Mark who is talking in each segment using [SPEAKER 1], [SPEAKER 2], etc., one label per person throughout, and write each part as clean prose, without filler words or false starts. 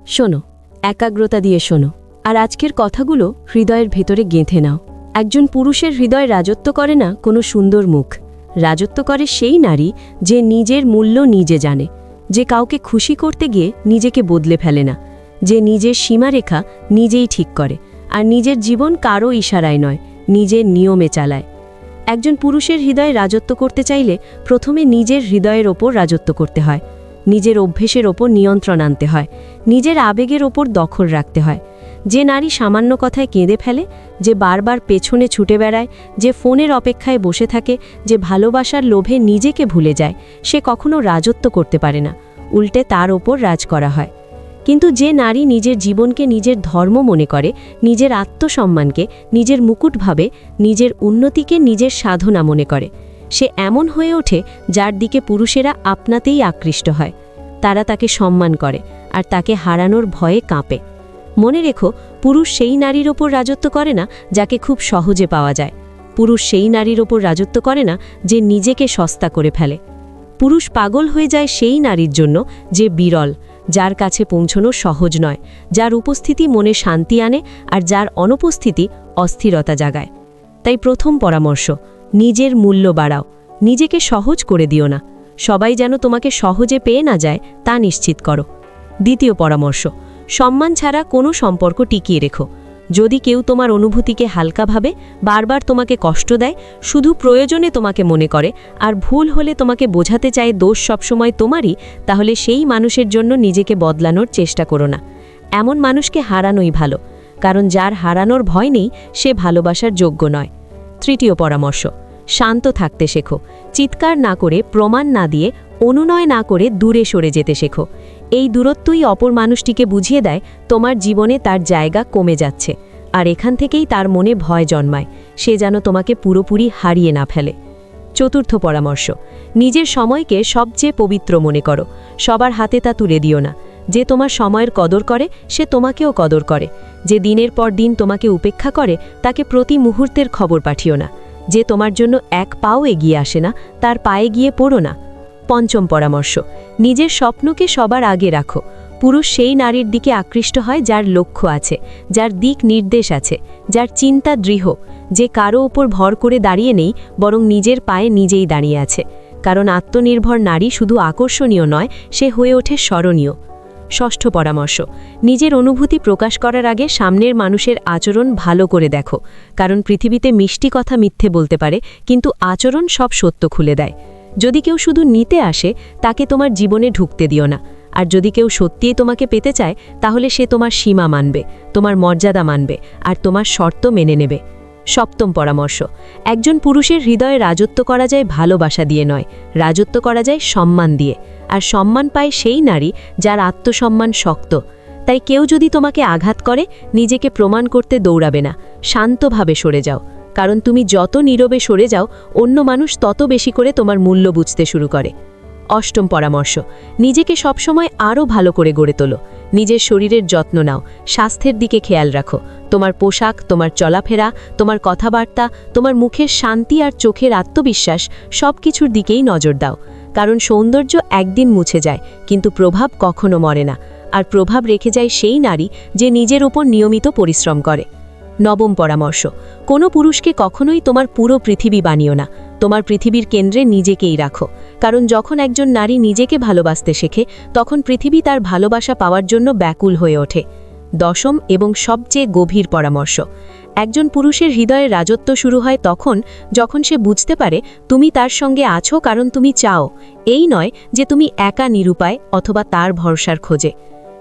[SPEAKER 1] শোনো, একাগ্রতা দিয়ে শোনো, আর আজকের কথাগুলো হৃদয়ের ভেতরে গেঁথে নাও। একজন পুরুষের হৃদয় রাজত্ব করে না কোনো সুন্দর মুখ, রাজত্ব করে সেই নারী যে নিজের মূল্য নিজে জানে, যে কাউকে খুশি করতে গিয়ে নিজেকে বদলে ফেলে না, যে নিজের সীমারেখা নিজেই ঠিক করে, আর নিজের জীবন কারও ইশারায় নয়, নিজের নিয়মে চালায়। একজন পুরুষের হৃদয়ে রাজত্ব করতে চাইলে প্রথমে নিজের হৃদয়ের ওপর রাজত্ব করতে হয়, নিজের অভ্যেসের ওপর নিয়ন্ত্রণ আনতে হয়, নিজের আবেগের ওপর দখল রাখতে হয়। যে নারী সামান্য কথায় কেঁদে ফেলে, যে বারবার পেছনে ছুটে বেড়ায়, যে ফোনের অপেক্ষায় বসে থাকে, যে ভালোবাসার লোভে নিজেকে ভুলে যায়, সে কখনো রাজত্ব করতে পারে না, উল্টে তার ওপর রাজ করা হয়। কিন্তু যে নারী নিজের জীবনকে নিজের ধর্ম মনে করে, নিজের আত্মসম্মানকে নিজের মুকুট ভাবে, নিজের উন্নতিকে নিজের সাধনা মনে করে, সে এমন হয়ে ওঠে যার দিকে পুরুষেরা আপনাতেই আকৃষ্ট হয়। তারা তাকে সম্মান করে আর তাকে হারানোর ভয়ে কাঁপে। মনে রেখো, পুরুষ সেই নারীর ওপর রাজত্ব করে না যাকে খুব সহজে পাওয়া যায়। পুরুষ সেই নারীর ওপর রাজত্ব করে না যে নিজেকে সস্তা করে ফেলে। পুরুষ পাগল হয়ে যায় সেই নারীর জন্য যে বিরল, যার কাছে পৌঁছানো সহজ নয়, যার উপস্থিতি মনে শান্তি আনে আর যার অনুপস্থিতি অস্থিরতা জাগায়। তাই প্রথম পরামর্শ, নিজের মূল্য বাড়াও, নিজেকে সহজ করে দিও না। সবাই যেন তোমাকে সহজে পেয়ে না যায় তা নিশ্চিত করো। দ্বিতীয় পরামর্শ, সম্মান ছাড়া কোনো সম্পর্ক টিকিয়ে রেখো। যদি কেউ তোমার অনুভূতিকে হালকা ভাবে, বারবার তোমাকে কষ্ট দেয়, শুধু প্রয়োজনে তোমাকে মনে করে আর ভুল হলে তোমাকে বোঝাতে চায় দোষ সবসময় তোমারই, তাহলে সেই মানুষের জন্য নিজেকে বদলানোর চেষ্টা করো না। এমন মানুষকে হারানোই ভালো, কারণ যার হারানোর ভয় নেই সে ভালোবাসার যোগ্য নয়। তৃতীয় পরামর্শ, শান্ত থাকতে শেখো। চিৎকার না করে, প্রমাণ না দিয়ে, অনুনয় না করে দূরে সরে যেতে শেখো। এই দূরত্বই অপর মানুষটিকে বুঝিয়ে দেয় তোমার জীবনে তার জায়গা কমে যাচ্ছে, আর এখান থেকেই তার মনে ভয় জন্মায়, সে যেন তোমাকে পুরোপুরি হারিয়ে না ফেলে। চতুর্থ পরামর্শ, নিজের সময়কে সবচেয়ে পবিত্র মনে করো। সবার হাতে তা তুলে দিও না। যে তোমার সময়ের কদর করে সে তোমাকেও কদর করে। যে দিনের পর দিন তোমাকে উপেক্ষা করে তাকে প্রতি মুহূর্তের খবর পাঠিও না। যে তোমার জন্য এক পাও এগিয়ে আসে না তার পায়ে গিয়ে পড়ো না। পঞ্চম পরামর্শ, নিজের স্বপ্নকে সবার আগে রাখো। পুরুষ সেই নারীর দিকে আকৃষ্ট হয় যার লক্ষ্য আছে, যার দিক নির্দেশ আছে, যার চিন্তা দৃঢ়, যে কারো ওপর ভর করে দাঁড়িয়ে নেই, বরং নিজের পায়ে নিজেই দাঁড়িয়ে আছে। কারণ আত্মনির্ভর নারী শুধু আকর্ষণীয় নয়, সে হয়ে ওঠে স্মরণীয়। ষষ্ঠ পরামর্শ, নিজের অনুভূতি প্রকাশ করার আগে সামনের মানুষের আচরণ ভালো করে দেখো। কারণ পৃথিবীতে মিষ্টি কথা মিথ্যে বলতে পারে, কিন্তু আচরণ সব সত্য খুলে দেয়। যদি কেউ শুধু নিতে আসে, তাকে তোমার জীবনে ঢুকতে দিও না। আর যদি কেউ সত্যিই তোমাকে পেতে চায়, তাহলে সে তোমার সীমা মানবে, তোমার মর্যাদা মানবে, আর তোমার শর্ত মেনে নেবে। সপ্তম পরামর্শ, একজন পুরুষের হৃদয়ে রাজত্ব করা যায় ভালোবাসা দিয়ে নয়, রাজত্ব করা যায় সম্মান দিয়ে। আর সম্মান পায় সেই নারী যার আত্মসম্মান শক্ত। তাই কেউ যদি তোমাকে আঘাত করে, নিজেকে প্রমাণ করতে দৌড়াবে না, শান্তভাবে সরে যাও। কারণ তুমি যত নীরবে সরে যাও, অন্য মানুষ তত বেশি করে তোমার মূল্য বুঝতে শুরু করে। অষ্টম পরামর্শ, নিজেকে সবসময় আরও ভালো করে গড়ে তোলো। নিজের শরীরের যত্ন নাও, স্বাস্থ্যের দিকে খেয়াল রাখো। তোমার পোশাক, তোমার চলাফেরা, তোমার কথাবার্তা, তোমার মুখের শান্তি আর চোখের আত্মবিশ্বাস, সব কিছুর দিকেই নজর দাও। কারণ সৌন্দর্য একদিন মুছে যায়, কিন্তু প্রভাব কখনো মরে না। আর প্রভাব রেখে যায় সেই নারী যে নিজের উপর নিয়মিত পরিশ্রম করে। নবম পরামর্শ, কোনো পুরুষকে কখনোই তোমার পুরো পৃথিবী বানিও না। তোমার পৃথিবীর কেন্দ্রে নিজেকেই রাখো। কারণ যখন একজন নারী নিজেকে ভালোবাসতে শেখে, তখন পৃথিবী তার ভালোবাসা পাওয়ার জন্য ব্যাকুল হয়ে ওঠে। দশম এবং সবচেয়ে গভীর পরামর্শ, একজন পুরুষের হৃদয়ে রাজত্ব শুরু হয় তখন যখন সে বুঝতে পারে তুমি তার সঙ্গে আছো কারণ তুমি চাও, এই নয় যে তুমি একা নিরুপায় অথবা তার ভরসার খোঁজে।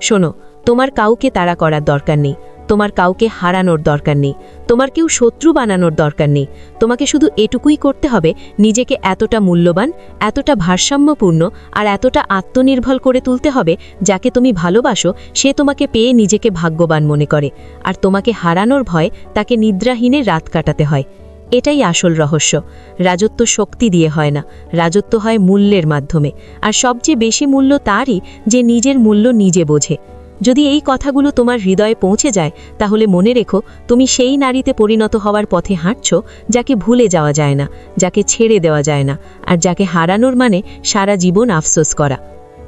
[SPEAKER 1] শোনো, তোমার কাউকে তাড়া করার দরকার নেই, তোমার কাউকে হারানোর দরকার নেই, তোমার কেউ শত্রু বানানোর দরকার নেই। তোমাকে শুধু এটুকুই করতে হবে, নিজেকে এতটা মূল্যবান, এতটা ভারসাম্যপূর্ণ আর এতটা আত্মনির্ভর করে তুলতে হবে, যাকে তুমি ভালোবাসো সে তোমাকে পেয়ে নিজেকে ভাগ্যবান মনে করে, আর তোমাকে হারানোর ভয় তাকে নিদ্রাহীনে রাত কাটাতে হয়। এটাই আসল রহস্য। রাজত্ব শক্তি দিয়ে হয় না, রাজত্ব হয় মূল্যের মাধ্যমে। আর সবচেয়ে বেশি মূল্য তারই যে নিজের মূল্য নিজে বোঝে। যদি এই কথাগুলো তোমার হৃদয়ে পৌঁছে যায়, তাহলে মনে রেখো তুমি সেই নারীতে পরিণত হওয়ার পথে হাঁটছ যাকে ভুলে যাওয়া যায় না, যাকে ছেড়ে দেওয়া যায় না, আর যাকে হারানোর মানে সারা জীবন আফসোস করা।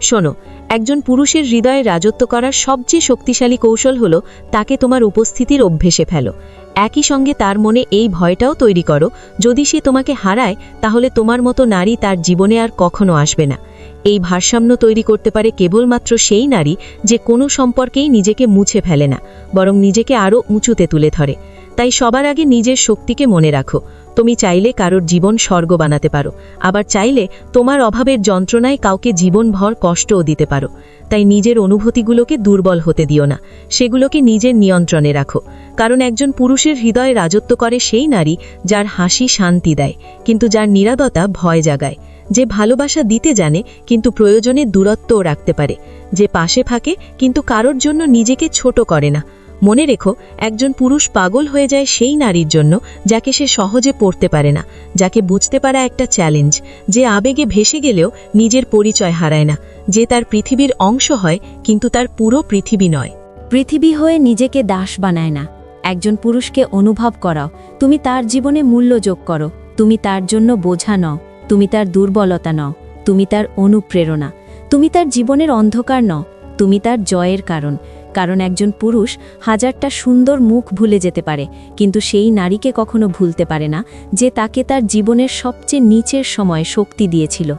[SPEAKER 1] শোনো, একজন পুরুষের হৃদয়ে রাজত্ব করার সবচেয়ে শক্তিশালী কৌশল হলো তাকে তোমার উপস্থিতির অভ্যেসে ফেলো। একই সঙ্গে তার মনে এই ভয়টাও তৈরি করো, যদি সে তোমাকে হারায় তাহলে তোমার মতো নারী তার জীবনে আর কখনো আসবে না। এই ভারসাম্য তৈরি করতে পারে কেবলমাত্র সেই নারী যে কোনো সম্পর্কেই নিজেকে মুছে ফেলে না, বরং নিজেকে আরও উঁচুতে তুলে ধরে। তাই সবার আগে নিজের শক্তিকে মনে রাখো। তুমি চাইলে কারোর জীবন স্বর্গ বানাতে পারো, আবার চাইলে তোমার অভাবের যন্ত্রণায় কাউকে জীবনভর কষ্টও দিতে পারো। তাই নিজের অনুভূতিগুলোকে দুর্বল হতে দিও না, সেগুলোকে নিজের নিয়ন্ত্রণে রাখো। কারণ একজন পুরুষের হৃদয়ে রাজত্ব করে সেই নারী যার হাসি শান্তি দেয়, কিন্তু যার নীরবতা ভয় জাগায়, যে ভালোবাসা দিতে জানে কিন্তু প্রয়োজনে দূরত্বও রাখতে পারে, যে পাশে থাকে কিন্তু কারোর জন্য নিজেকে ছোট করে না। মনে রেখো, একজন পুরুষ পাগল হয়ে যায় সেই নারীর জন্য যাকে সে সহজে পড়তে পারে না, যাকে বুঝতে পারা একটা চ্যালেঞ্জ, যে আবেগে ভেসে গেলেও নিজের পরিচয় হারায় না, যে তার পৃথিবীর অংশ হয় কিন্তু তার পুরো পৃথিবী নয়।
[SPEAKER 2] পৃথিবী হয়ে নিজেকে দাস বানায় না। একজন পুরুষকে অনুভব করাও, তুমি তার জীবনে মূল্য যোগ করো। তুমি তার জন্য বোঝা নও, তুমি তার দুর্বলতা নও, তুমি তার অনুপ্রেরণা। তুমি তার জীবনের অন্ধকার নও, তুমি তার জয়ের কারণ। কারণ একজন পুরুষ হাজারটা সুন্দর মুখ ভুলে যেতে পারে, কিন্তু সেই নারীকে কখনো ভুলতে পারে না যে তাকে তার জীবনের সবচেয়ে নিচের সময় শক্তি দিয়েছিল।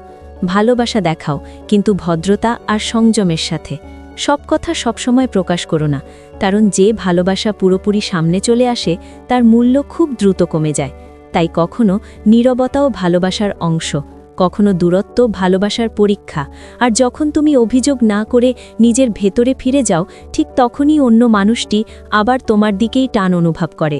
[SPEAKER 2] ভালোবাসা দেখাও, কিন্তু ভদ্রতা আর সংযমের সাথে। সব কথা সবসময় প্রকাশ করো না, কারণ যে ভালোবাসা পুরোপুরি সামনে চলে আসে তার মূল্য খুব দ্রুত কমে যায়। তাই কখনো নীরবতাও ভালোবাসার অংশ, কখনো দূরত্ব ভালোবাসার পরীক্ষা। আর যখন তুমি অভিযোগ না করে নিজের ভেতরে ফিরে যাও, ঠিক তখনই অন্য মানুষটি আবার তোমার দিকেই টান অনুভব করে।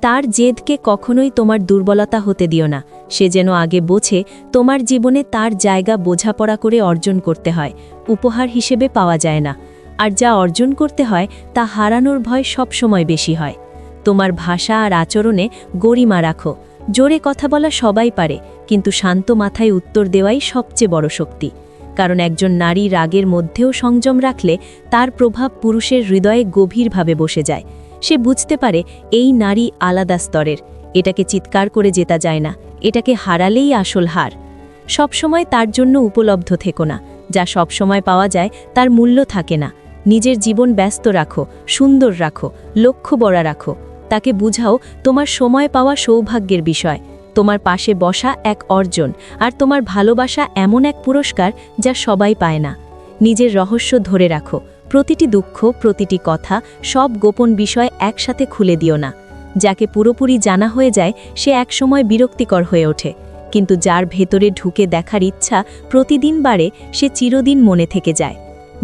[SPEAKER 2] তার জেদকে কখনোই তোমার দুর্বলতা হতে দিও না। সে যেন আগে বোঝে তোমার জীবনে তার জায়গা বোঝাপড়া করে অর্জন করতে হয়, উপহার হিসেবে পাওয়া যায় না। আর যা অর্জন করতে হয় তা হারানোর ভয় সবসময় বেশি হয়। তোমার ভাষা আর আচরণে গরিমা রাখো। জোরে কথা বলা সবাই পারে, কিন্তু শান্ত মাথায় উত্তর দেওয়াই সবচেয়ে বড় শক্তি। কারণ একজন নারী রাগের মধ্যেও সংযম রাখলে তার প্রভাব পুরুষের হৃদয়ে গভীরভাবে বসে যায়। সে বুঝতে পারে এই নারী আলাদা স্তরের, এটাকে চিৎকার করে জেতা যায় না, এটাকে হারালেই আসল হার। সবসময় তার জন্য উপলব্ধ থেকো না, যা সবসময় পাওয়া যায় তার মূল্য থাকে না। নিজের জীবন ব্যস্ত রাখো, সুন্দর রাখো, লক্ষ্য বড় রাখো। তাকে বুঝাও তোমার সময় পাওয়া সৌভাগ্যের বিষয়, তোমার পাশে বসা এক অর্জন, আর তোমার ভালোবাসা এমন এক পুরস্কার যা সবাই পায় না। নিজের রহস্য ধরে রাখো, প্রতিটি দুঃখ, প্রতিটি কথা, সব গোপন বিষয় একসাথে খুলে দিও না। যাকে পুরোপুরি জানা হয়ে যায় সে একসময় বিরক্তিকর হয়ে ওঠে, কিন্তু যার ভেতরে ঢুকে দেখার ইচ্ছা প্রতিদিন বাড়ে সে চিরদিন মনে থেকে যায়।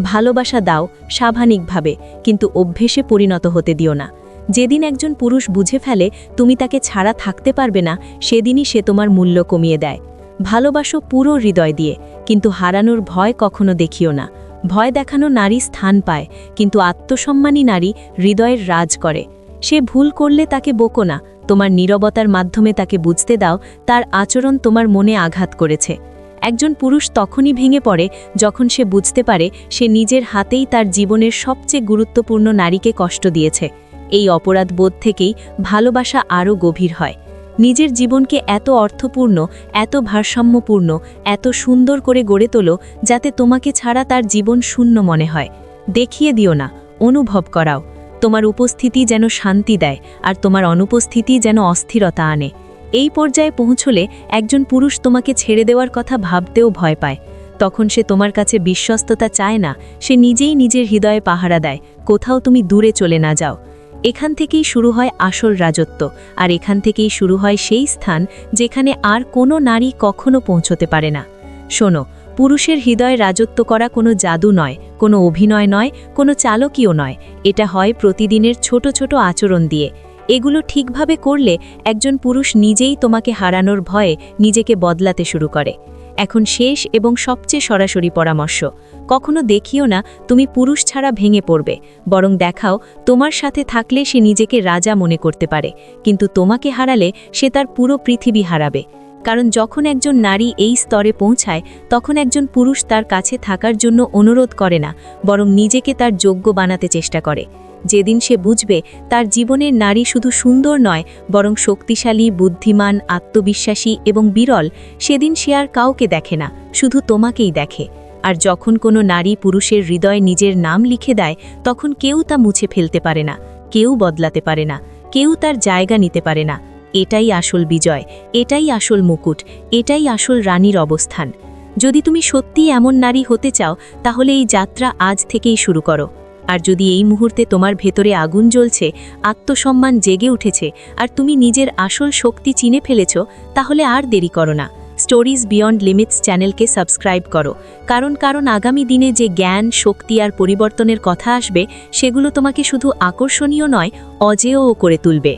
[SPEAKER 2] ভালোবাসা দাও স্বাভাবিকভাবে, কিন্তু অভ্যেসে পরিণত হতে দিও না। যেদিন একজন পুরুষ বুঝে ফেলে তুমি তাকে ছাড়া থাকতে পারবে না, সেদিনই সে তোমার মূল্য কমিয়ে দেয়। ভালোবাসো পুরো হৃদয় দিয়ে, কিন্তু হারানোর ভয় কখনো দেখিও না। ভয় দেখানো নারী স্থান পায়, কিন্তু আত্মসম্মানী নারী হৃদয়ের রাজ করে। সে ভুল করলে তাকে বকো না, তোমার নীরবতার মাধ্যমে তাকে বুঝতে দাও তার আচরণ তোমার মনে আঘাত করেছে। একজন পুরুষ তখনই ভেঙে পড়ে যখন সে বুঝতে পারে সে নিজের হাতেই তার জীবনের সবচেয়ে গুরুত্বপূর্ণ নারীকে কষ্ট দিয়েছে। এই অপরাধ বোধ থেকেই ভালোবাসা আরও গভীর হয়। নিজের জীবনকে এত অর্থপূর্ণ, এত ভারসাম্যপূর্ণ, এত সুন্দর করে গড়ে তোলো যাতে তোমাকে ছাড়া তার জীবন শূন্য মনে হয়। দেখিয়ে দিও না, অনুভব করাও। তোমার উপস্থিতি যেন শান্তি দেয়, আর তোমার অনুপস্থিতি যেন অস্থিরতা আনে। এই পর্যায়ে পৌঁছলে একজন পুরুষ তোমাকে ছেড়ে দেওয়ার কথা ভাবতেও ভয় পায়। তখন সে তোমার কাছে বিশ্বস্ততা চায় না, সে নিজেই নিজের হৃদয়ে পাহারা দেয়, কোথাও তুমি দূরে চলে না যাও। এখান থেকেই শুরু হয় আসল রাজত্ব, আর এখান থেকেই শুরু হয় সেই স্থান যেখানে আর কোনো নারী কখনো পৌঁছতে পারে না। শোনো, পুরুষের হৃদয়ে রাজত্ব করা কোনো জাদু নয়, কোনো অভিনয় নয়, কোনো চালকীয় নয়। এটা হয় প্রতিদিনের ছোট ছোট আচরণ দিয়ে। এগুলো ঠিকভাবে করলে একজন পুরুষ নিজেই তোমাকে হারানোর ভয়ে নিজেকে বদলাতে শুরু করে। এখন শেষ এবং সবচেয়ে সরাসরি পরামর্শ, কখনো দেখিও না তুমি পুরুষ ছাড়া ভেঙে পড়বে, বরং দেখাও তোমার সাথে থাকলে সে নিজেকে রাজা মনে করতে পারে, কিন্তু তোমাকে হারালে সে তার পুরো পৃথিবী হারাবে। কারণ যখন একজন নারী এই স্তরে পৌঁছায় তখন একজন পুরুষ তার কাছে থাকার জন্য অনুরোধ করে না, বরং নিজেকে তার যোগ্য বানাতে চেষ্টা করে। যেদিন সে বুঝবে তার জীবনের নারী শুধু সুন্দর নয়, বরং শক্তিশালী, বুদ্ধিমান, আত্মবিশ্বাসী এবং বিরল, সেদিন সে আর কাউকে দেখে না, শুধু তোমাকেই দেখে।
[SPEAKER 1] আর যখন কোনো নারী পুরুষের হৃদয়ে নিজের নাম লিখে দেয় তখন কেউ তা মুছে ফেলতে পারে না, কেউ বদলাতে পারে না, কেউ তার জায়গা নিতে পারে না। এটাই আসল বিজয়, এটাই আসল মুকুট, এটাই আসল রানীর অবস্থান। যদি তুমি সত্যিই এমন নারী হতে চাও তাহলে এই যাত্রা আজ থেকেই শুরু করো। আর যদি এই মুহূর্তে তোমার ভেতরে আগুন জ্বলছে, আত্মসম্মান জেগে উঠেছে আর তুমি নিজের আসল শক্তি চিনে ফেলেছ, তাহলে আর দেরি করো না। স্টোরিজ বিয়ন্ড লিমিটস চ্যানেলকে সাবস্ক্রাইব করো, কারণ আগামী দিনে যে জ্ঞান, শক্তি আর পরিবর্তনের কথা আসবে সেগুলো তোমাকে শুধু আকর্ষণীয় নয়, অজেয়ও করে তুলবে।